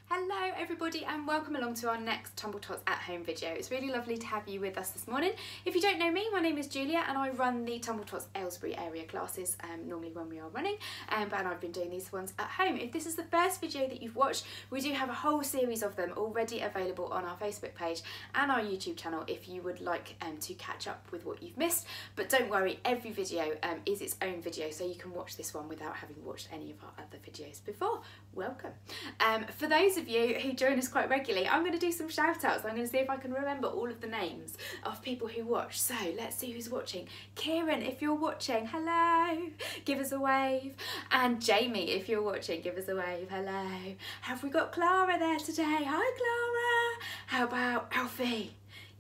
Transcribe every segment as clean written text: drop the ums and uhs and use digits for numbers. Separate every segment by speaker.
Speaker 1: Hello everybody and welcome along to our next Tumble Tots at home video. It's really lovely to have you with us this morning. If you don't know me, my name is Julia and I run the Tumble Tots Aylesbury area classes normally when we are running, and I've been doing these ones at home. If this is the first video that you've watched, we do have a whole series of them already available on our Facebook page and our YouTube channel if you would like to catch up with what you've missed. But don't worry, every video is its own video, so you can watch this one without having watched any of our other videos before. Welcome. For those of you who join us quite regularly, I'm going to do some shout outs. I'm going to see if I can remember all of the names of people who watch. So let's see who's watching. Kieran, if you're watching, hello, give us a wave. And Jamie, if you're watching, give us a wave, hello. Have we got Clara there today? Hi Clara. How about Alfie?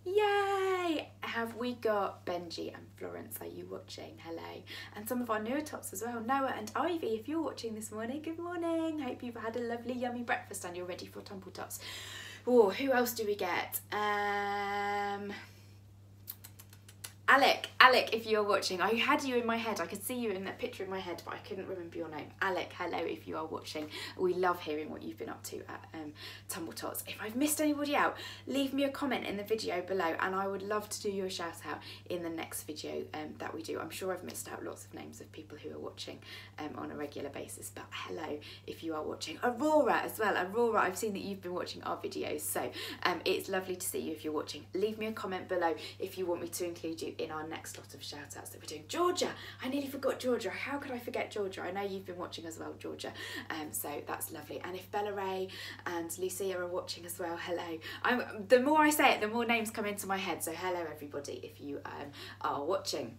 Speaker 1: Yay! Have we got Benji and Florence? Are you watching? Hello. And some of our newer tots as well, Noah and Ivy, if you're watching this morning, good morning. Hope you've had a lovely yummy breakfast and you're ready for Tumble Tots. Oh, who else do we get? Alec, if you're watching, I had you in my head. I could see you in that picture in my head, but I couldn't remember your name. Alec, hello, if you are watching. We love hearing what you've been up to at Tumble Tots. If I've missed anybody out, leave me a comment in the video below and I would love to do your shout out in the next video that we do. I'm sure I've missed out lots of names of people who are watching on a regular basis, but hello if you are watching. Aurora as well. Aurora, I've seen that you've been watching our videos, so it's lovely to see you if you're watching. Leave me a comment below if you want me to include you in our next lot of shout outs that we're doing. Georgia, I nearly forgot Georgia. How could I forget Georgia? I know you've been watching as well, Georgia, so that's lovely. And if Bella Ray and Lucia are watching as well, hello. The more I say it, the more names come into my head, so hello everybody if you are watching.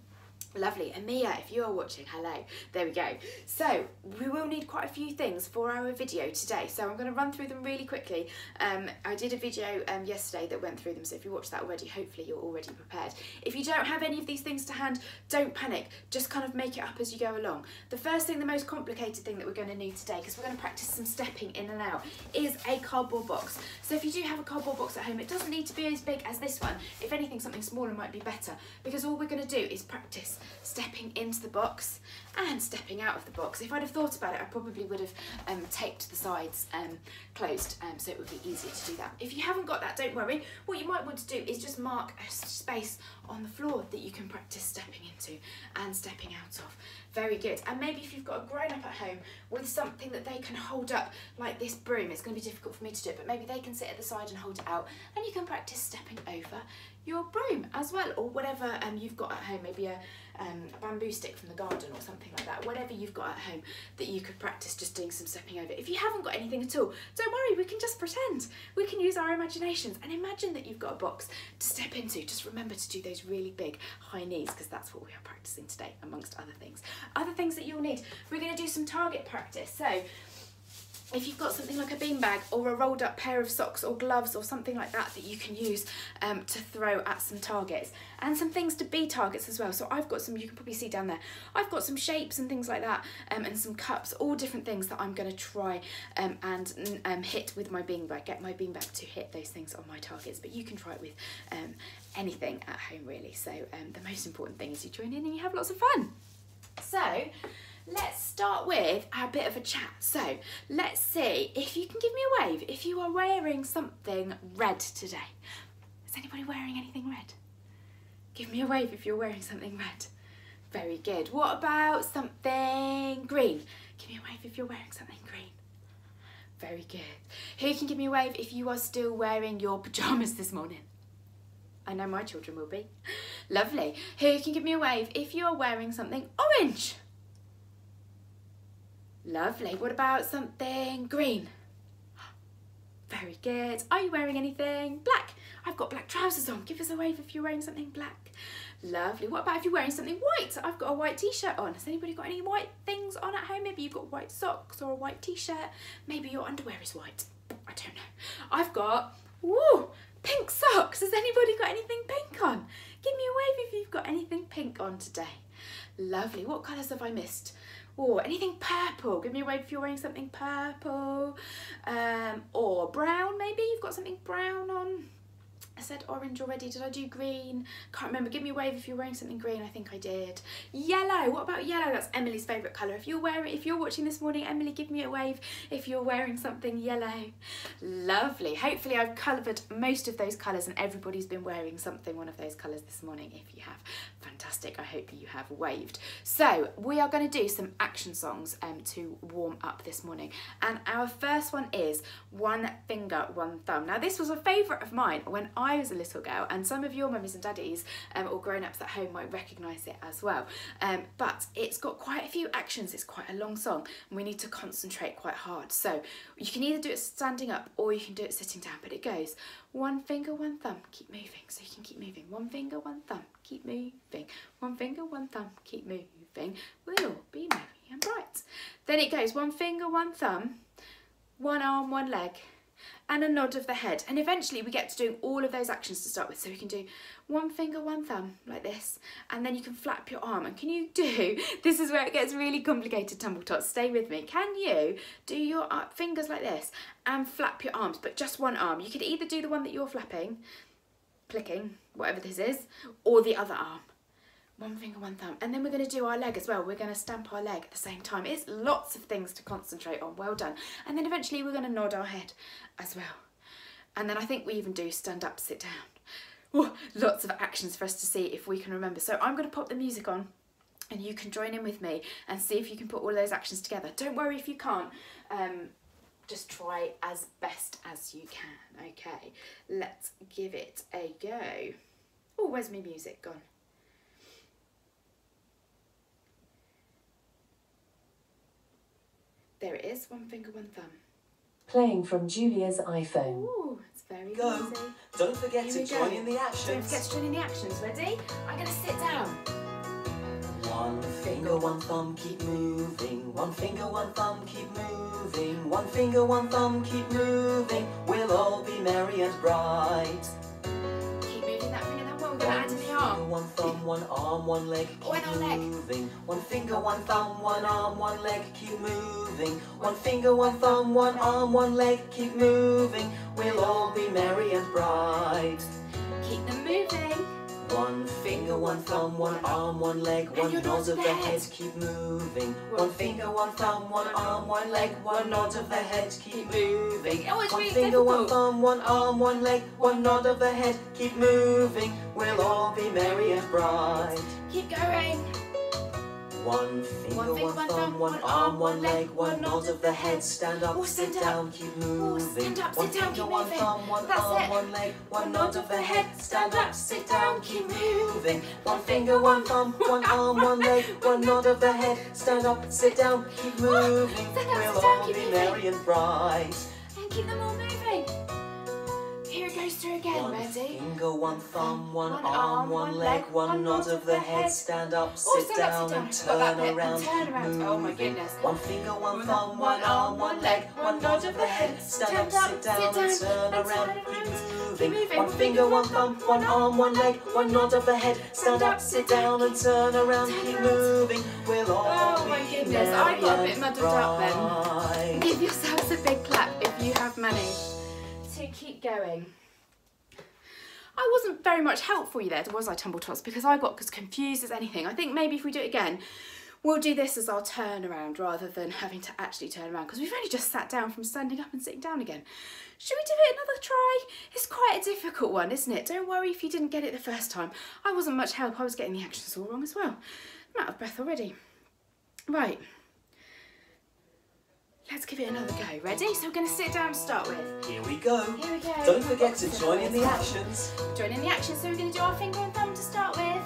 Speaker 1: Lovely. And Mia, if you are watching, hello. There we go. So we will need quite a few things for our video today, so I'm going to run through them really quickly. I did a video yesterday that went through them, so if you watched that already, hopefully you're already prepared. If you don't have any of these things to hand, don't panic, just kind of make it up as you go along. The first thing, the most complicated thing that we're going to need today, because we're going to practice some stepping in and out, is a cardboard box. So if you do have a cardboard box at home, it doesn't need to be as big as this one. If anything, something smaller might be better, because all we're going to do is practice stepping into the box and stepping out of the box. If I'd have thought about it, I probably would have taped the sides closed, so it would be easier to do that. If you haven't got that, don't worry. What you might want to do is just mark a space on the floor that you can practice stepping into and stepping out of. Very good. And maybe if you've got a grown-up at home with something that they can hold up, like this broom, it's going to be difficult for me to do it, but maybe they can sit at the side and hold it out, and you can practice stepping over your broom as well, or whatever you've got at home, maybe a bamboo stick from the garden or something like that, whatever you've got at home that you could practice just doing some stepping over. If you haven't got anything at all, don't worry, we can just pretend. We can use our imaginations and imagine that you've got a box to step into. Just remember to do those really big high knees, because that's what we are practicing today, amongst other things. Other things that you'll need, we're going to do some target practice. So if you've got something like a beanbag or a rolled up pair of socks or gloves or something like that that you can use to throw at some targets, and some things to be targets as well. So I've got some, you can probably see down there, I've got some shapes and things like that, and some cups, all different things that I'm going to try and hit with my beanbag, get my beanbag to hit those things on my targets, but you can try it with anything at home really. So the most important thing is you join in and you have lots of fun. So let's start with a bit of a chat. So let's see if you can give me a wave if you are wearing something red today. Is anybody wearing anything red? Give me a wave if you're wearing something red. Very good. What about something green? Give me a wave if you're wearing something green. Very good. Who can give me a wave if you are still wearing your pyjamas this morning? I know my children will be. Lovely. Who can give me a wave if you are wearing something orange? Lovely. What about something green? Very good. Are you wearing anything black? I've got black trousers on. Give us a wave if you're wearing something black. Lovely. What about if you're wearing something white? I've got a white t-shirt on. Has anybody got any white things on at home? Maybe you've got white socks or a white t-shirt. Maybe your underwear is white. I don't know. I've got, woo, pink socks. Has anybody got anything pink on? Give me a wave if you've got anything pink on today. Lovely. What colours have I missed? Or anything purple. Give me a wave if you're wearing something purple. Or brown, maybe you've got something brown on. I said orange already. Did I do green? Can't remember. Give me a wave if you're wearing something green. I think I did. Yellow. What about yellow? That's Emily's favourite colour. If you're watching this morning, Emily, give me a wave if you're wearing something yellow. Lovely. Hopefully I've covered most of those colours and everybody's been wearing something, one of those colours this morning. If you have, fantastic. I hope you have waved. So we are going to do some action songs to warm up this morning. And our first one is One Finger, One Thumb. Now this was a favourite of mine when I was a little girl, and some of your mummies and daddies or grown-ups at home might recognise it as well. But it's got quite a few actions. It's quite a long song and we need to concentrate quite hard. So you can either do it standing up or you can do it sitting down, but it goes one finger, one thumb, keep moving. So you can keep moving. One finger, one thumb, keep moving. One finger, one thumb, keep moving. We'll be merry and bright. Then it goes one finger, one thumb, one arm, one leg, and a nod of the head. And eventually we get to doing all of those actions to start with. So we can do one finger, one thumb like this, and then you can flap your arm. And can you do, this is where it gets really complicated, Tumble Tots, stay with me. Can you do your fingers like this and flap your arms, but just one arm? You could either do the one that you're flapping, clicking, whatever this is, or the other arm. One finger, one thumb. And then we're going to do our leg as well. We're going to stamp our leg at the same time. It's lots of things to concentrate on. Well done. And then eventually we're going to nod our head as well. And then I think we even do stand up, sit down. Ooh, lots of actions for us to see if we can remember. So I'm going to pop the music on and you can join in with me and see if you can put all those actions together. Don't worry if you can't. Just try as best as you can. Okay, let's give it a go. Oh, where's my music gone? There it is, one finger, one thumb.
Speaker 2: Playing from Julia's iPhone.
Speaker 1: Ooh, it's very
Speaker 3: Go.
Speaker 1: easy.
Speaker 3: Don't forget to join in the actions.
Speaker 1: Don't forget to join in the actions. Ready? I'm going to sit down.
Speaker 3: One finger, one thumb, keep moving. One finger, one thumb, keep moving. One finger, one thumb, keep moving. We'll all be merry and bright.
Speaker 1: Keep moving that finger, that one. We're going to add in the arm.
Speaker 3: One thumb, one arm, one leg, keep moving. One finger, one thumb, one arm, one leg, keep moving. One finger, one thumb, one arm, one leg, keep moving. We'll all be merry and bright.
Speaker 1: Keep them moving.
Speaker 3: One finger, one thumb, one arm, one leg, one nod of the head, keep moving. One finger, one thumb, one arm, one leg, one nod of the head, keep moving.
Speaker 1: Oh, it's
Speaker 3: one
Speaker 1: really
Speaker 3: finger, one
Speaker 1: difficult.
Speaker 3: thumb, one arm, one leg, one nod of the head, keep moving. We'll all be merry and bright.
Speaker 1: Keep going.
Speaker 3: One finger, one thumb, one arm, one leg, one nod of the head. Stand up,
Speaker 1: stand
Speaker 3: sit
Speaker 1: up.
Speaker 3: down, keep moving.
Speaker 1: Stand up,
Speaker 3: One
Speaker 1: sit down,
Speaker 3: finger,
Speaker 1: keep
Speaker 3: one
Speaker 1: moving.
Speaker 3: thumb, one
Speaker 1: That's
Speaker 3: arm,
Speaker 1: it.
Speaker 3: one leg, one nod of the head. Stand up, sit down, keep moving. One finger, one thumb, one arm, one leg, one nod of the head. Stand up, sit down, keep moving.
Speaker 1: Stand up,
Speaker 3: We'll
Speaker 1: sit down,
Speaker 3: all
Speaker 1: keep
Speaker 3: be
Speaker 1: moving.
Speaker 3: merry and bright.
Speaker 1: And keep them all moving. Here it goes through again.
Speaker 3: One
Speaker 1: Ready?
Speaker 3: finger, one thumb, one
Speaker 1: One
Speaker 3: arm, one leg, one nod of the head. Stand up, sit
Speaker 1: stand
Speaker 3: down,
Speaker 1: up,
Speaker 3: and
Speaker 1: sit down. Got that
Speaker 3: turn
Speaker 1: bit.
Speaker 3: around.
Speaker 1: And turn
Speaker 3: keep
Speaker 1: around. Oh my
Speaker 3: moving.
Speaker 1: goodness.
Speaker 3: One finger, one thumb, one arm, one leg, one nod of the head. Stand up, sit down, and turn around. Keep moving. One finger, one thumb, one arm, one leg, one nod of the head. Stand up, sit down, and turn around. Keep moving. We'll all
Speaker 1: Oh my
Speaker 3: be
Speaker 1: goodness, I got a bit
Speaker 3: merry
Speaker 1: muddled up then.
Speaker 3: and bright.
Speaker 1: Give yourselves a big clap if you have managed to keep going. I wasn't very much help for you there, was I, Tumble Tots? Because I got as confused as anything. I think maybe if we do it again, we'll do this as our turnaround rather than having to actually turn around, because we've only just sat down from standing up and sitting down again. Should we do it another try? It's quite a difficult one, isn't it? Don't worry if you didn't get it the first time. I wasn't much help. I was getting the actions all wrong as well. I'm out of breath already. Right. Let's give it another go. Ready? So we're going to sit down to start with.
Speaker 3: Here we go.
Speaker 1: Here we go.
Speaker 3: Don't forget to join in the actions.
Speaker 1: Join in the action. So we're going to do our finger and thumb to start with.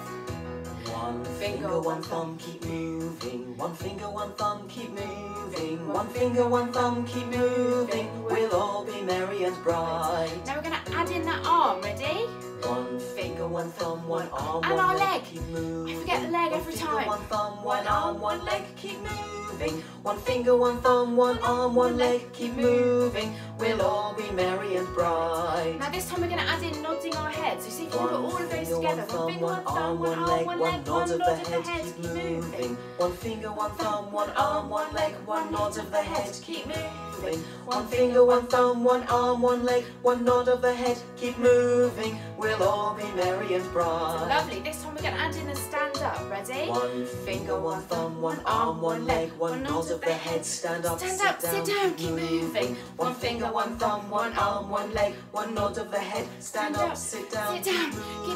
Speaker 3: One finger, one thumb, keep moving. One finger, one thumb, keep moving. One finger, one thumb, keep moving. We'll all be merry and bright.
Speaker 1: Now we're going to add in that arm. Ready?
Speaker 3: One finger, one thumb, one arm,
Speaker 1: And
Speaker 3: one
Speaker 1: our
Speaker 3: leg,
Speaker 1: leg.
Speaker 3: keep moving.
Speaker 1: I forget the leg every
Speaker 3: finger,
Speaker 1: time.
Speaker 3: one thumb, one arm, one leg, keep moving. One finger, one thumb, one arm, one leg, keep moving. We'll all be merry and bright.
Speaker 1: Now this time we're going to add in nodding our heads. So see if you can put all of those together.
Speaker 3: One finger, one thumb, one leg, one nod of the head, keep moving. One finger, one thumb, one arm, one leg, one nod of the head, keep moving. One finger, one thumb, one arm, one leg, one nod of the head, keep moving. We'll all be merry and bright.
Speaker 1: Lovely. This time we're going to add in a stand up. Ready?
Speaker 3: One finger, one thumb, one arm, one leg, one nod of the head, stand up,
Speaker 1: sit down, keep moving.
Speaker 3: One finger, one thumb, one arm, one leg, one nod of the head, stand up, sit down,
Speaker 1: keep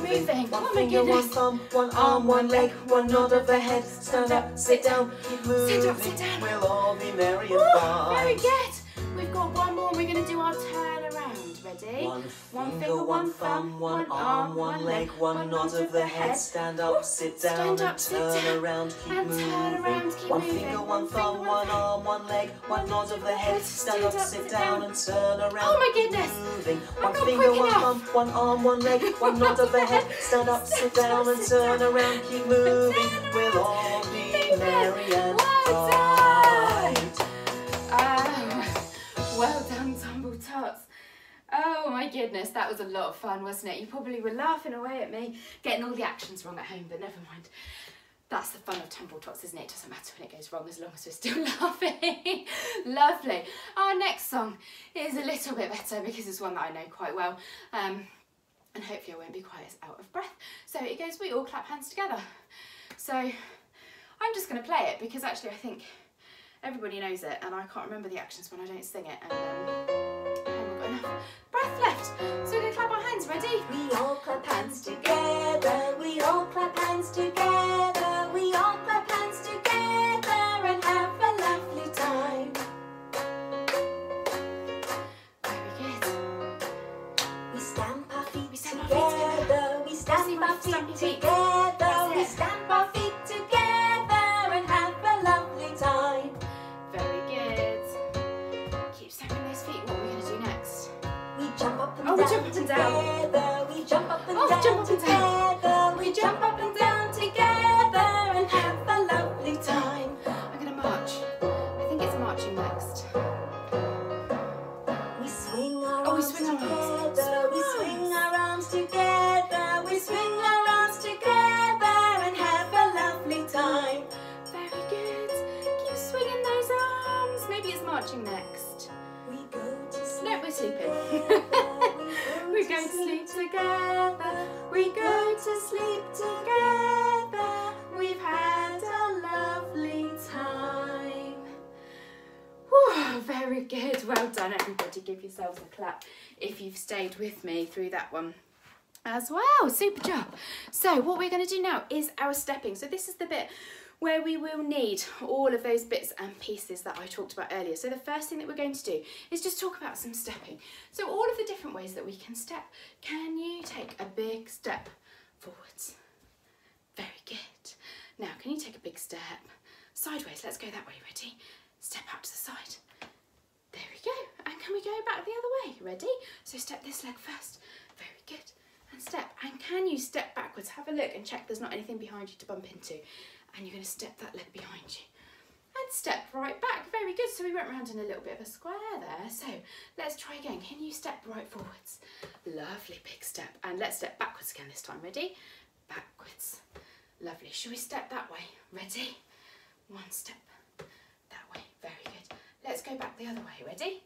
Speaker 1: moving.
Speaker 3: One
Speaker 1: Oh my
Speaker 3: finger, one
Speaker 1: goodness.
Speaker 3: thumb, one arm, one leg, one nod of the head, stand up, sit down, keep moving.
Speaker 1: Sit up, sit down.
Speaker 3: We'll all be merry and
Speaker 1: Woo,
Speaker 3: bright.
Speaker 1: very good. We've got one more. We're going to do our turn around. Ready?
Speaker 3: One finger, one thumb, one arm, one leg, one nod of the head, stand up, sit down, and turn around, keep moving. One finger, one thumb, one arm, one leg, one nod of the head, stand up, sit down, and turn around.
Speaker 1: Oh my goodness.
Speaker 3: Moving.
Speaker 1: I'm
Speaker 3: One
Speaker 1: not
Speaker 3: finger,
Speaker 1: quick
Speaker 3: one
Speaker 1: enough.
Speaker 3: thumb, one arm, one leg, one nod of the head, stand up, sit down, and turn around, keep moving. We'll all be merry and
Speaker 1: Well
Speaker 3: bright.
Speaker 1: Well done, Tumble Tots. Oh my goodness, that was a lot of fun, wasn't it? You probably were laughing away at me, getting all the actions wrong at home, but never mind. That's the fun of Tumble Tots, isn't it? It doesn't matter when it goes wrong as long as we're still laughing. Lovely. Our next song is a little bit better because it's one that I know quite well. And hopefully I won't be quite as out of breath. So it goes, we all clap hands together. So I'm just going to play it because actually I think everybody knows it and I can't remember the actions when I don't sing it. And I haven't got enough breath left. So we're going to clap our hands. Ready?
Speaker 4: We all clap hands together, we all clap hands together, we all clap hands together and have a lovely time.
Speaker 1: Very good.
Speaker 4: We stamp our feet
Speaker 1: We stamp our feet
Speaker 4: together, we stamp our feet together, we stamp our feet together and have a lovely time.
Speaker 1: Very good. Keep stamping those feet. What are we going to do next?
Speaker 4: We jump up and
Speaker 1: Oh, we
Speaker 4: down
Speaker 1: jump up and down.
Speaker 4: together, we jump up and
Speaker 1: Oh,
Speaker 4: down
Speaker 1: jump up and down.
Speaker 4: together, we jump up and down together and have a lovely time.
Speaker 1: I'm going to march. I think it's marching next.
Speaker 4: We swing our
Speaker 1: Oh, we
Speaker 4: arms
Speaker 1: swing our arms.
Speaker 4: together, we swing our arms together, we swing our arms together and have a lovely time.
Speaker 1: Very good. Keep swinging those arms. Maybe it's marching next.
Speaker 4: We go to sleep.
Speaker 1: No, we're sleeping. We're going to sleep together. We go to sleep together. We've had a lovely time. Whew, very good. Well done, everybody. Give yourselves a clap if you've stayed with me through that one as well. Super job. So what we're going to do now is our stepping. So this is the bit where we will need all of those bits and pieces that I talked about earlier. So the first thing that we're going to do is just talk about some stepping. So all of the different ways that we can step. Can you take a big step forwards? Very good. Now, can you take a big step sideways? Let's go that way. Ready? Step out to the side. There we go. And can we go back the other way? Ready? So step this leg first. Very good. And step. And can you step backwards? Have a look and check there's not anything behind you to bump into. And you're going to step that leg behind you. And step right back. Very good. So we went round in a little bit of a square there. So let's try again. Can you step right forwards? Lovely big step. And let's step backwards again this time. Ready? Backwards. Lovely. Should we step that way? Ready? One step that way. Very good. Let's go back the other way. Ready?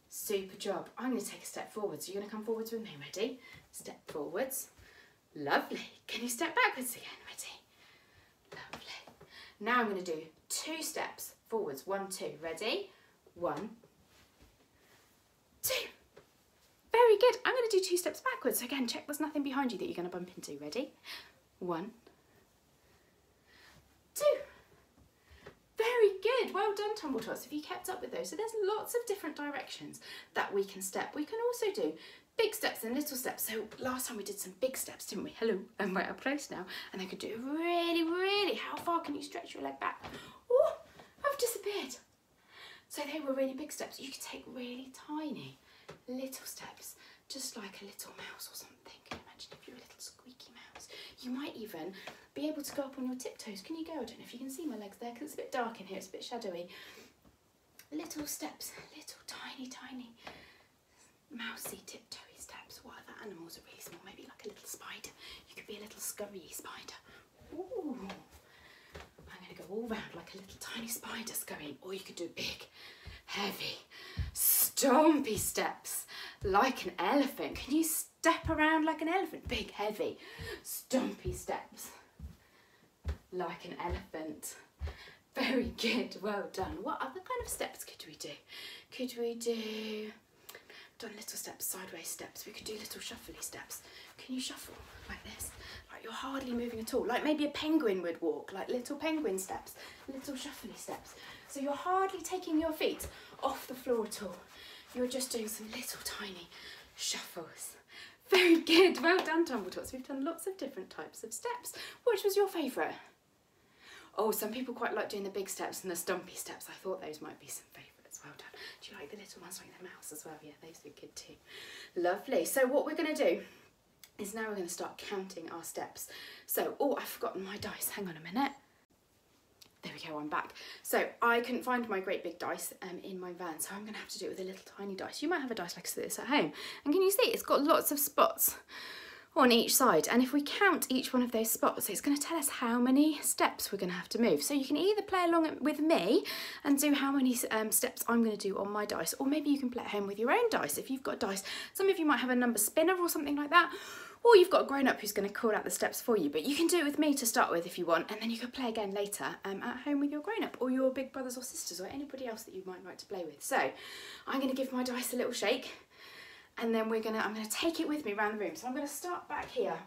Speaker 1: Super job. I'm going to take a step forwards. You're going to come forwards with me. Ready? Step forwards. Lovely. Can you step backwards again? Ready? Lovely. Now I'm going to do 2 steps forwards. 1, 2. Ready? 1, 2. Very good. I'm going to do 2 steps backwards. So again, check there's nothing behind you that you're going to bump into. Ready? 1, 2. Very good. Well done, Tumble Tots. Have you kept up with those? So there's lots of different directions that we can step. We can also do big steps and little steps. So last time we did some big steps, didn't we? Hello, I'm right up close now. And I could do really, how far can you stretch your leg back? Oh, I've disappeared. So they were really big steps. You could take really tiny little steps, just like a little mouse or something. Can you imagine if you were a little squirrel? You might even be able to go up on your tiptoes. Can you go? I don't know if you can see my legs there because it's a bit dark in here, it's a bit shadowy. Little steps, little tiny mousy tiptoey steps. What other animals are really small? Maybe like a little spider. You could be a little scurry spider. Ooh. I'm going to go all round like a little tiny spider scurrying. Or you could do big, heavy, stompy steps like an elephant. Can you step around like an elephant? Big, heavy, stompy steps like an elephant. Very good, well done. What other kind of steps could we do? Could we do, done little steps, sideways steps. We could do little shuffly steps. Can you shuffle like this? Like you're hardly moving at all. Like maybe a penguin would walk, like little penguin steps, little shuffly steps. So you're hardly taking your feet off the floor at all. You're just doing some little tiny shuffles. Very good, well done, Tumble Tots. We've done lots of different types of steps. Which was your favourite? Oh, some people quite like doing the big steps and the stumpy steps. I thought those might be some favourites. Well done. Do you like the little ones like the mouse as well? Yeah, those are good too. Lovely. So what we're going to do is now we're going to start counting our steps. So, oh, I've forgotten my dice. Hang on a minute. There we go, I'm back. So I couldn't find my great big dice in my van, so I'm going to have to do it with a little tiny dice. You might have a dice like this at home. And can you see it's got lots of spots on each side, and if we count each one of those spots, it's going to tell us how many steps we're going to have to move. So you can either play along with me and do how many steps I'm going to do on my dice, or maybe you can play at home with your own dice if you've got dice. Some of you might have a number spinner or something like that, or you've got a grown-up who's going to call out the steps for you, but you can do it with me to start with if you want, and then you can play again later at home with your grown-up or your big brothers or sisters or anybody else that you might like to play with. So I'm going to give my dice a little shake, and then I'm going to take it with me around the room. So I'm going to start back here,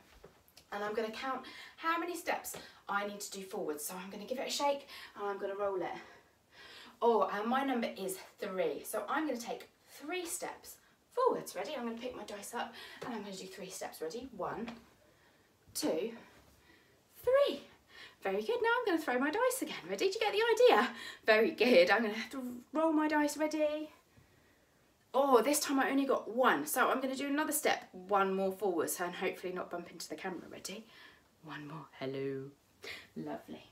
Speaker 1: and I'm going to count how many steps I need to do forwards. So I'm going to give it a shake, and I'm going to roll it. Oh, and my number is 3. So I'm going to take 3 steps forwards. Ready? I'm going to pick my dice up, and I'm going to do 3 steps. Ready? 1, 2, 3. Very good. Now I'm going to throw my dice again. Ready? Did you get the idea? Very good. I'm going to have to roll my dice. Ready? Oh, this time I only got 1, so I'm going to do another step, 1 more forwards, and hopefully not bump into the camera. Ready? 1 more. Hello. Lovely.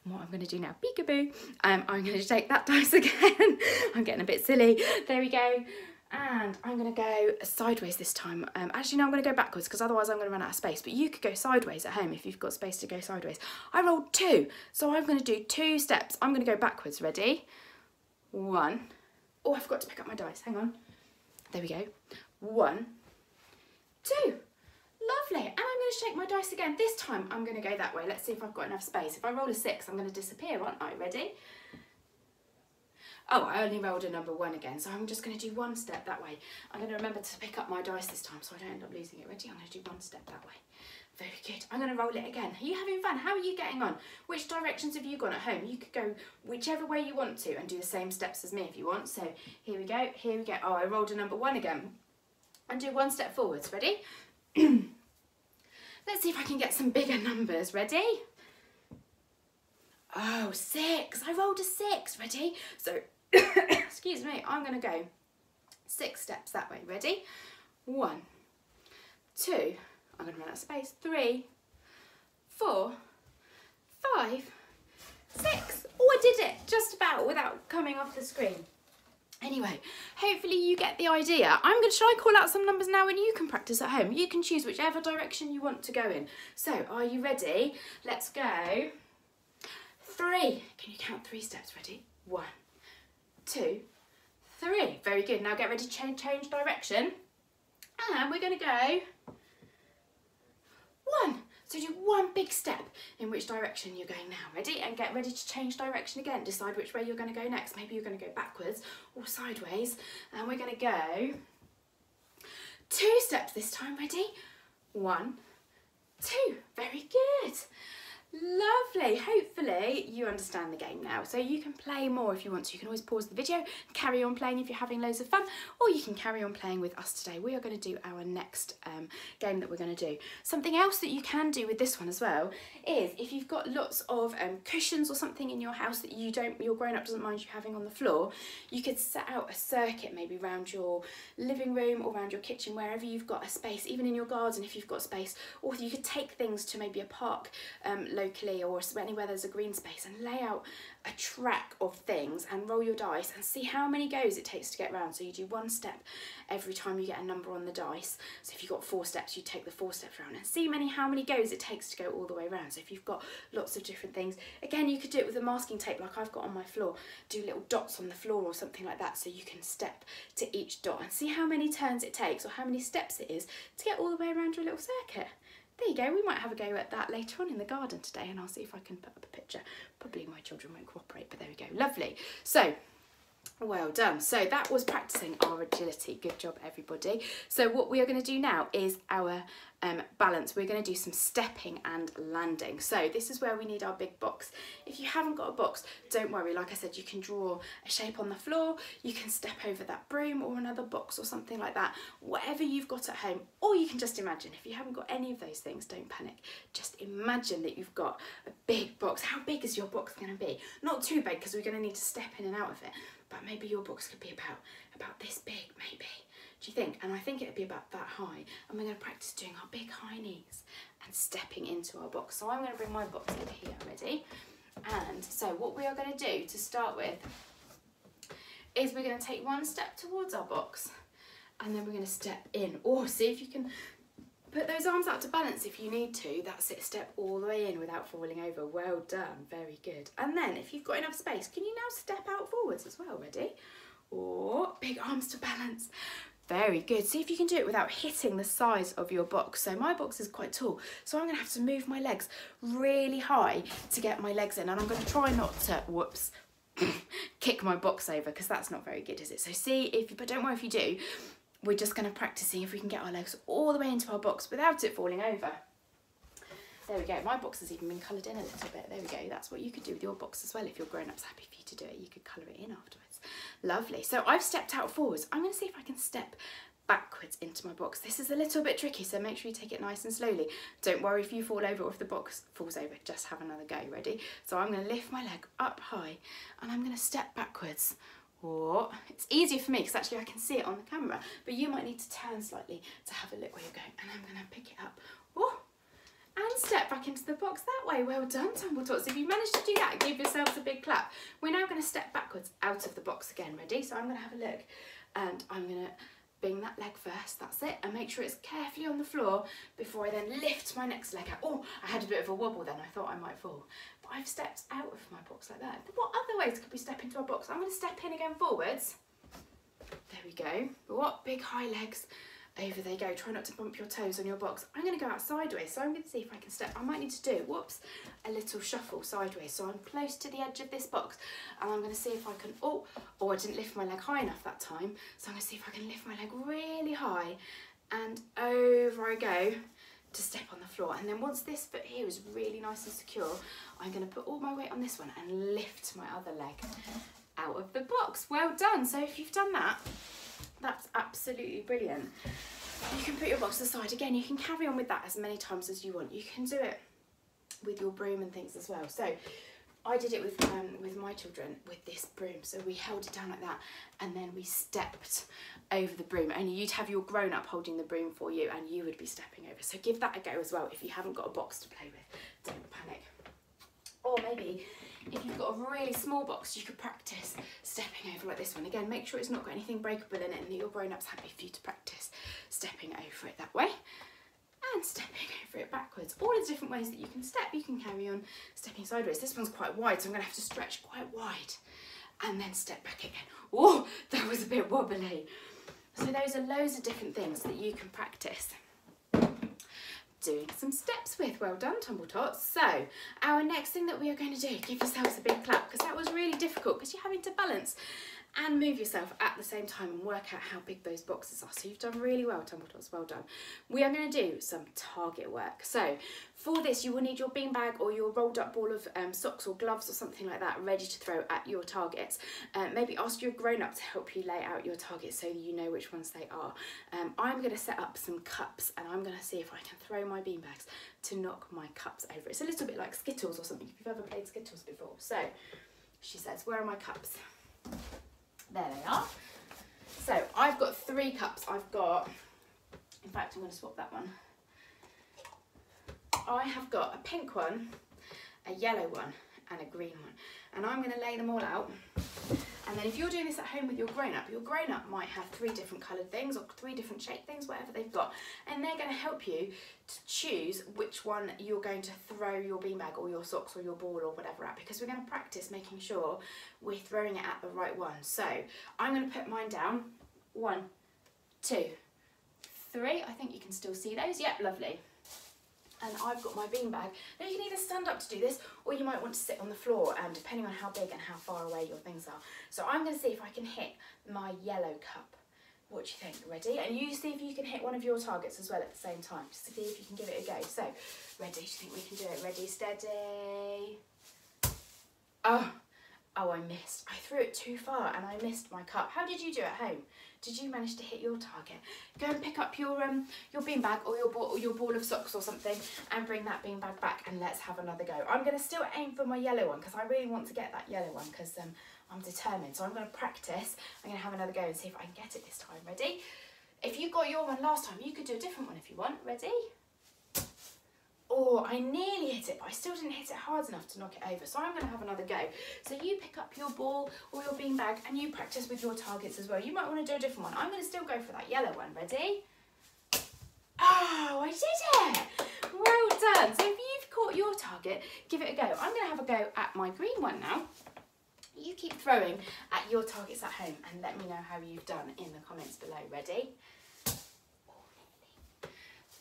Speaker 1: And what I'm going to do now, peekaboo, I'm going to take that dice again. I'm getting a bit silly. There we go. And I'm going to go sideways this time. Actually, no, I'm going to go backwards because otherwise I'm going to run out of space. But you could go sideways at home if you've got space to go sideways. I rolled 2, so I'm going to do 2 steps. I'm going to go backwards. Ready? 1. Oh, I forgot to pick up my dice. Hang on. There we go. 1, 2. Lovely. And I'm going to shake my dice again. This time I'm going to go that way. Let's see if I've got enough space. If I roll a 6, I'm going to disappear, aren't I? Ready? Oh, I only rolled a number 1 again, so I'm just going to do 1 step that way. I'm going to remember to pick up my dice this time so I don't end up losing it. Ready? I'm going to do 1 step that way. Very good. I'm going to roll it again. Are you having fun? How are you getting on? Which directions have you gone at home? You could go whichever way you want to and do the same steps as me if you want. So here we go. Here we go. Oh, I rolled a number 1 again. And do 1 step forwards. Ready? Let's see if I can get some bigger numbers. Ready? Oh, 6. I rolled a 6. Ready? So, excuse me, I'm going to go 6 steps that way. Ready? 1, 2, I'm going to run out of space. 3, 4, 5, 6. Oh, I did it just about without coming off the screen. Anyway, hopefully you get the idea. Shall I call out some numbers now and you can practice at home? You can choose whichever direction you want to go in. So, are you ready? Let's go. 3. Can you count 3 steps? Ready? 1, 2, 3. Very good. Now get ready to change direction. And we're going to go 1. So do 1 big step in which direction you're going now. Ready? And get ready to change direction again. Decide which way you're going to go next. Maybe you're going to go backwards or sideways. And we're going to go 2 steps this time. Ready? 1, 2. Very good. Lovely. Hopefully you understand the game now, so you can play more if you want to. You can always pause the video, carry on playing if you're having loads of fun, or you can carry on playing with us today. We are going to do our next game that we're going to do. Something else that you can do with this one as well is if you've got lots of cushions or something in your house that your grown-up doesn't mind you having on the floor, you could set out a circuit maybe around your living room or around your kitchen, wherever you've got a space, even in your garden if you've got space, or you could take things to maybe a park locally or anywhere there's a green space and lay out a track of things and roll your dice and see how many goes it takes to get round. So you do one step every time you get a number on the dice. So if you've got 4 steps, you take the 4 steps round and see how many goes it takes to go all the way around. So if you've got lots of different things, again, you could do it with a masking tape like I've got on my floor. Do little dots on the floor or something like that, so you can step to each dot and see how many turns it takes or how many steps it is to get all the way around your little circuit. There you go, we might have a go at that later on in the garden today, and I'll see if I can put up a picture. Probably my children won't cooperate, but there we go. Lovely. So, well done. So that was practicing our agility. Good job, everybody. So what we are going to do now is our balance. We're going to do some stepping and landing. So this is where we need our big box. If you haven't got a box, don't worry. Like I said, you can draw a shape on the floor. You can step over that broom or another box or something like that. Whatever you've got at home, or you can just imagine. If you haven't got any of those things, don't panic. Just imagine that you've got a big box. How big is your box going to be? Not too big, because we're going to need to step in and out of it. But maybe your box could be about this big, maybe. Do you think? And I think it'd be about that high. And we're going to practice doing our big high knees and stepping into our box. So I'm going to bring my box over here, ready? And so what we are going to do to start with is we're going to take one step towards our box, and then we're going to step in. Or see if you can put those arms out to balance if you need to. That's it, step all the way in without falling over. Well done, very good. And then if you've got enough space, can you now step out forwards as well, ready? Or big arms to balance. Very good. See if you can do it without hitting the sides of your box. So my box is quite tall, so I'm going to have to move my legs really high to get my legs in, and I'm going to try not to, whoops, kick my box over, because that's not very good, is it? So see if, but don't worry if you do. We're just going to practice seeing if we can get our legs all the way into our box without it falling over. There we go. My box has even been coloured in a little bit. There we go. That's what you could do with your box as well. If your grown-up's happy for you to do it, you could colour it in afterwards. Lovely. So I've stepped out forwards. I'm going to see if I can step backwards into my box. This is a little bit tricky, so make sure you take it nice and slowly. Don't worry if you fall over or if the box falls over. Just have another go. Ready? So I'm going to lift my leg up high and I'm going to step backwards. Or it's easier for me because actually I can see it on the camera, but you might need to turn slightly to have a look where you're going. And I'm going to pick it up. Oh, and step back into the box that way. Well done, Tumble Tots. If you managed to do that, give yourselves a big clap. We're now going to step backwards out of the box again. Ready? So I'm going to have a look, and I'm going to bring that leg first. That's it. And make sure it's carefully on the floor before I then lift my next leg out. Oh, I had a bit of a wobble then. I thought I might fall. But I've stepped out of my box like that. What other ways could we step into our box? I'm going to step in again forwards. There we go. What? Big high legs. Over they go. Try not to bump your toes on your box. I'm going to go out sideways, so I'm going to see if I can step. I might need to do, whoops, a little shuffle sideways. So I'm close to the edge of this box, and I'm going to see if I can, oh, I didn't lift my leg high enough that time. So I'm going to see if I can lift my leg really high, and over I go to step on the floor. And then once this foot here is really nice and secure, I'm going to put all my weight on this one and lift my other leg out of the box. Well done. So if you've done that, that's absolutely brilliant. You can put your box aside. Again, you can carry on with that as many times as you want. You can do it with your broom and things as well. So I did it with my children with this broom. So we held it down like that, and then we stepped over the broom. Only you'd have your grown-up holding the broom for you, and you would be stepping over. So give that a go as well if you haven't got a box to play with. Don't panic. Or maybe if you've got a really small box, you could practice stepping over like this one. Again, make sure it's not got anything breakable in it and that your grown-up's happy for you to practice stepping over it that way and stepping over it backwards. All the different ways that you can step. You can carry on stepping sideways. This one's quite wide, so I'm going to have to stretch quite wide and then step back again. Oh, that was a bit wobbly. So those are loads of different things that you can practice doing some steps with. Well done, Tumble Tots. So our next thing that we are going to do, give yourselves a big clap, because that was really difficult because you're having to balance and move yourself at the same time and work out how big those boxes are. So you've done really well, Tumble Tots, well done. We are going to do some target work. So for this, you will need your beanbag or your rolled up ball of socks or gloves or something like that ready to throw at your targets. Maybe ask your grown-up to help you lay out your targets so that you know which ones they are. I'm going to set up some cups and I'm going to see if I can throw my beanbags to knock my cups over. It's a little bit like Skittles or something, if you've ever played Skittles before. So she says, where are my cups? There they are. So I've got 3 cups. I've got, in fact, I'm going to swap that one. I have got a pink one, a yellow one, and a green one. And I'm going to lay them all out. And then if you're doing this at home with your grown-up might have 3 different coloured things or 3 different shaped things, whatever they've got. And they're going to help you to choose which one you're going to throw your beanbag or your socks or your ball or whatever at, because we're going to practice making sure we're throwing it at the right one. So I'm going to put mine down. 1, 2, 3. I think you can still see those. Yep, lovely. And I've got my beanbag. Now you can either stand up to do this or you might want to sit on the floor, and depending on how big and how far away your things are. So I'm going to see if I can hit my yellow cup. What do you think? Ready? And you see if you can hit one of your targets as well at the same time. Just to see if you can give it a go. So, ready? Do you think we can do it? Ready, steady. Oh, I missed. I threw it too far and I missed my cup. How did you do at home? Did you manage to hit your target? Go and pick up your beanbag or your ball of socks or something and bring that beanbag back, and let's have another go. I'm going to still aim for my yellow one because I really want to get that yellow one because I'm determined. So I'm going to practice. I'm going to have another go and see if I can get it this time. Ready? If you got your one last time, you could do a different one if you want. Ready? Oh, I nearly hit it, but I still didn't hit it hard enough to knock it over. So I'm going to have another go. So you pick up your ball or your beanbag and you practice with your targets as well. You might want to do a different one. I'm going to still go for that yellow one. Ready? Oh, I did it! Well done. So if you've caught your target, give it a go. I'm going to have a go at my green one now. You keep throwing at your targets at home and let me know how you've done in the comments below. Ready?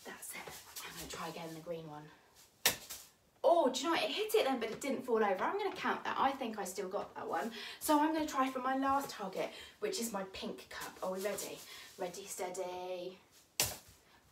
Speaker 1: That's it. I'm going to try again the green one. Oh, do you know what? It hit it then, but it didn't fall over. I'm going to count that. I think I still got that one. So I'm going to try for my last target, which is my pink cup. Are we ready? Ready, steady.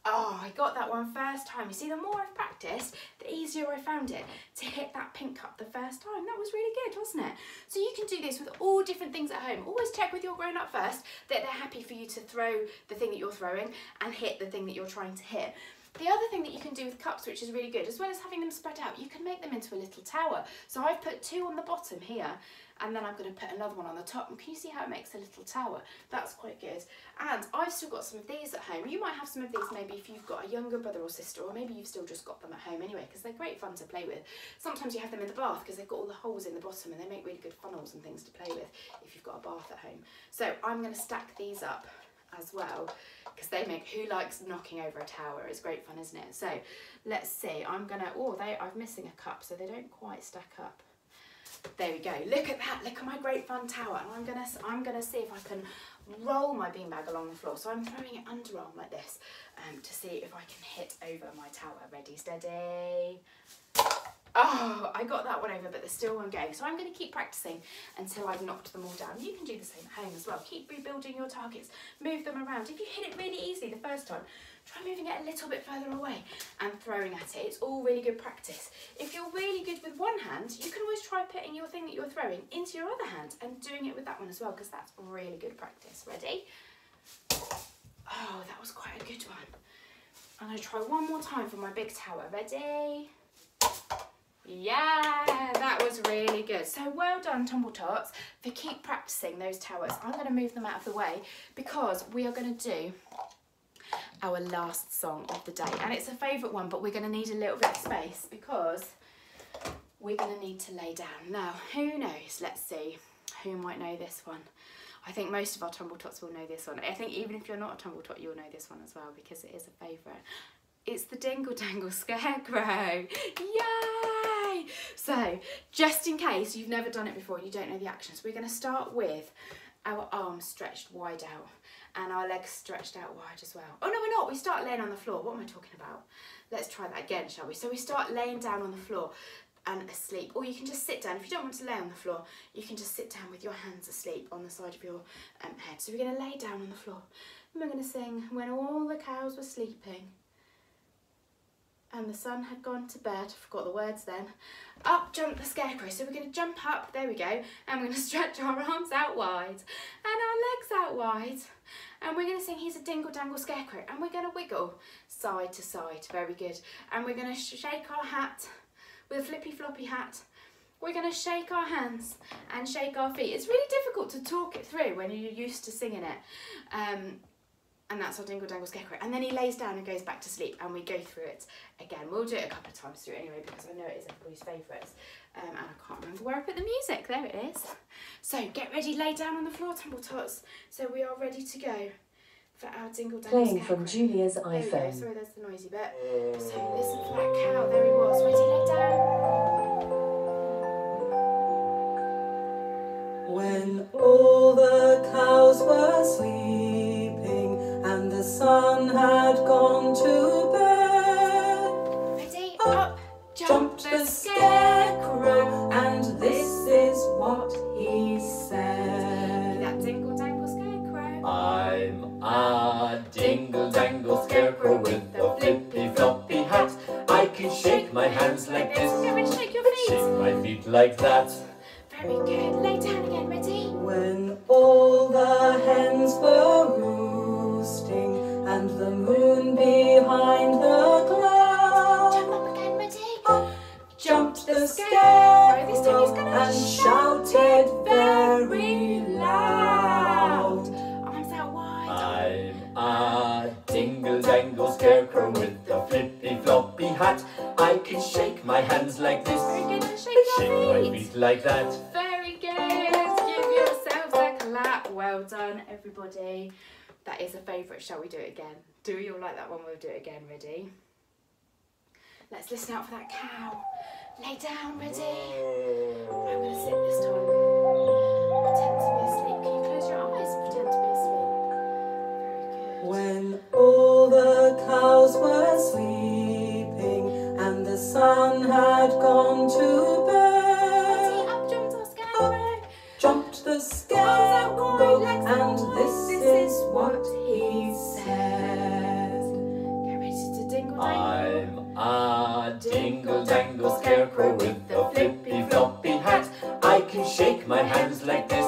Speaker 1: Oh, I got that one first time. You see, the more I've practiced, the easier I found it to hit that pink cup the first time. That was really good, wasn't it? So you can do this with all different things at home. Always check with your grown-up first that they're happy for you to throw the thing that you're throwing and hit the thing that you're trying to hit. The other thing that you can do with cups, which is really good, as well as having them spread out, you can make them into a little tower. So I've put 2 on the bottom here, and then I'm going to put another one on the top. And can you see how it makes a little tower? That's quite good. And I've still got some of these at home. You might have some of these maybe if you've got a younger brother or sister, or maybe you've still just got them at home anyway, because they're great fun to play with. Sometimes you have them in the bath because they've got all the holes in the bottom and they make really good funnels and things to play with if you've got a bath at home. So I'm going to stack these up as well, because they make, who likes knocking over a tower? It's great fun, isn't it? So let's see, I'm gonna, I'm missing a cup, so they don't quite stack up. There we go, look at that, look at my great fun tower. And I'm gonna see if I can roll my beanbag along the floor. So I'm throwing it underarm like this to see if I can hit over my tower. Ready, steady. Oh, I got that one over, but there's still one going. So I'm going to keep practicing until I've knocked them all down. You can do the same at home as well. Keep rebuilding your targets, move them around. If you hit it really easily the first time, try moving it a little bit further away and throwing at it. It's all really good practice. If you're really good with one hand, you can always try putting your thing that you're throwing into your other hand and doing it with that one as well, because that's really good practice. Ready? Oh, that was quite a good one. I'm going to try one more time for my big tower. Ready? Yeah, that was really good. So well done, Tumble Tots, for keep practicing those towers. I'm going to move them out of the way because we are going to do our last song of the day. And it's a favourite one, but we're going to need a little bit of space because we're going to need to lay down. Now, who knows? Let's see. Who might know this one? I think most of our Tumble Tots will know this one. I think even if you're not a Tumble Tot, you'll know this one as well because it is a favourite. It's the Dingle Dangle Scarecrow. Yay! So, just in case you've never done it before and you don't know the actions, we're going to start with our arms stretched wide out and our legs stretched out wide as well. Oh, no, we're not. We start laying on the floor. What am I talking about? Let's try that again, shall we? So we start laying down on the floor and asleep, or you can just sit down. If you don't want to lay on the floor, you can just sit down with your hands asleep on the side of your head. So we're going to lay down on the floor and we're going to sing When All the Cows Were Sleeping and the Sun Had Gone to Bed. I forgot the words then. Up jumped the scarecrow. So we're going to jump up, there we go, and we're going to stretch our arms out wide and our legs out wide. And we're going to sing He's a Dingle Dangle Scarecrow, and we're going to wiggle side to side. Very good. And we're going to shake our hat with a flippy floppy hat. We're going to shake our hands and shake our feet. It's really difficult to talk it through when you're used to singing it. And that's our Dingle Dangle Scarecrow. And then he lays down and goes back to sleep, and we go through it again. We'll do it a couple of times through anyway, because I know it is everybody's favourites. And I can't remember where I put the music. There it is. So get ready, lay down on the floor, Tumble Tots. So we are ready to go for our Dingle Dangle
Speaker 2: Playing
Speaker 1: Scarecrow.
Speaker 2: from Julia's
Speaker 1: There we go.
Speaker 2: iPhone.
Speaker 1: Sorry, there's the noisy bit. So listen for that cow. There he was. Ready, lay down.
Speaker 3: When all the cows were sleeping and the sun had gone to bed,
Speaker 1: Ready, up,
Speaker 3: jumped the scarecrow, and this is what he said.
Speaker 1: that Dingle Dangle Scarecrow.
Speaker 5: I'm a dingle dangle scarecrow with a flippy floppy hat. I can shake my hands like this,
Speaker 1: Get ready, shake your feet.
Speaker 5: shake my feet like that.
Speaker 1: Very good. Lay down again. Ready?
Speaker 3: When all the hens were roosting and the moon behind the clouds,
Speaker 1: Jump up again. Ready?
Speaker 3: jumped the
Speaker 1: This time he's
Speaker 3: scarecrow
Speaker 1: gonna
Speaker 3: and
Speaker 1: shout
Speaker 3: shouted very loud.
Speaker 1: Arms out wide.
Speaker 5: I'm a dingle dangle scarecrow with a flippy floppy hat. I can shake my hands like this,
Speaker 1: Very good. And shake
Speaker 5: shake
Speaker 1: your
Speaker 5: my
Speaker 1: feet.
Speaker 5: feet like that.
Speaker 1: Very good. Give yourselves a clap. Well done, everybody. That is a favourite. Shall we do it again? Do you all like that one? We'll do it again. Ready? Let's listen out for that cow. Lay down. Ready? I'm going to sit this time. Pretend to be asleep. Can you close your eyes? Pretend to be asleep. Very good.
Speaker 3: When all the cows were sleeping and the sun had gone to bed,
Speaker 1: Up jumped our scarecrow.
Speaker 3: jumped the scarecrow, and this is what he said.
Speaker 1: Get ready to dingle dangle.
Speaker 5: I'm a dingle dangle scarecrow with a flippy floppy hat. I can shake my hands like this,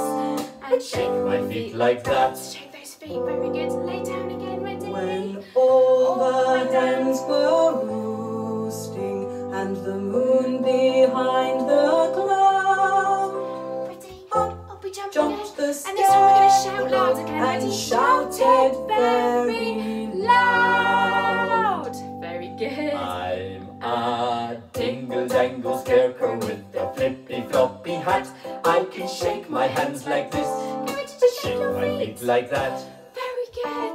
Speaker 1: And shake
Speaker 5: my feet like that.
Speaker 1: Shake those feet. Very good. Lay down again. Ready?
Speaker 3: When all the hens were roosting and the moon behind the clouds,
Speaker 1: Ready? Up we jump
Speaker 3: jumped
Speaker 1: again.
Speaker 3: the
Speaker 1: And this time we're going to shout loud
Speaker 3: scarecrow
Speaker 1: again.
Speaker 3: and
Speaker 1: Ready?
Speaker 3: shouted very loud.
Speaker 1: Very good.
Speaker 5: I'm a dingle dangle scarecrow with a flippy floppy hat. I can shake my hands like this,
Speaker 1: Get ready to shake
Speaker 5: shake
Speaker 1: your
Speaker 5: my
Speaker 1: feet.
Speaker 5: feet like that.
Speaker 1: Very good.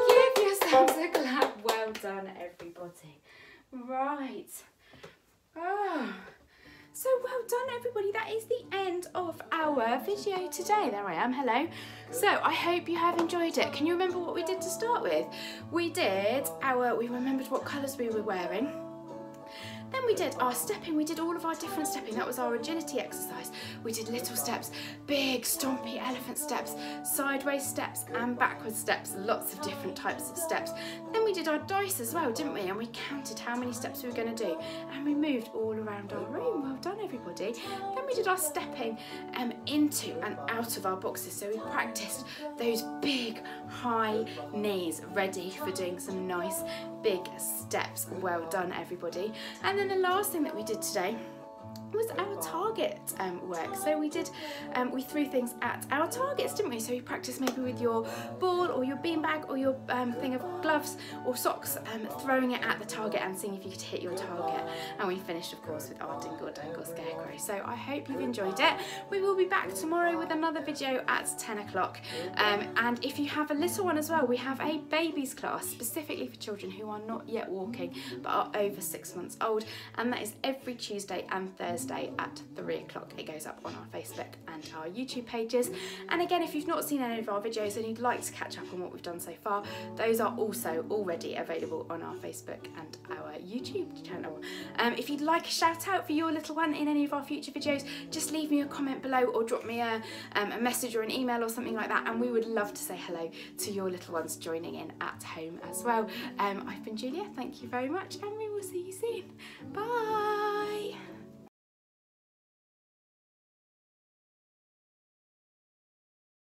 Speaker 1: Give yourselves a clap. Well done, everybody. Right. Oh. So well done, everybody. That is the end of our video today. There I am. Hello. So I hope you have enjoyed it. Can you remember what we did to start with? We remembered what colours we were wearing. Then we did our stepping, we did all of our different stepping. That was our agility exercise. We did little steps, big stompy elephant steps, sideways steps and backward steps, lots of different types of steps. Then we did our dice as well, didn't we? And we counted how many steps we were going to do. And we moved all around our room. Well done, everybody. Then we did our stepping into and out of our boxes. So we practiced those big, high knees, ready for doing some nice, big steps. Well done, everybody. And then the last thing that we did today was our target work. So we did, we threw things at our targets, didn't we? So you practiced maybe with your ball or your beanbag or your thing of gloves or socks, throwing it at the target and seeing if you could hit your target. And we finished, of course, with our Dingle Dangle Scarecrow. So I hope you've enjoyed it. We will be back tomorrow with another video at 10 o'clock. And if you have a little one as well, we have a babies class specifically for children who are not yet walking but are over 6 months old. And that is every Tuesday and Thursday Thursday at 3 o'clock. It goes up on our Facebook and our YouTube pages. And again, if you've not seen any of our videos and you'd like to catch up on what we've done so far, those are also already available on our Facebook and our YouTube channel. If you'd like a shout out for your little one in any of our future videos, just leave me a comment below or drop me a message or an email or something like that, and we would love to say hello to your little ones joining in at home as well. I've been Julia, thank you very much, and we will see you soon. Bye!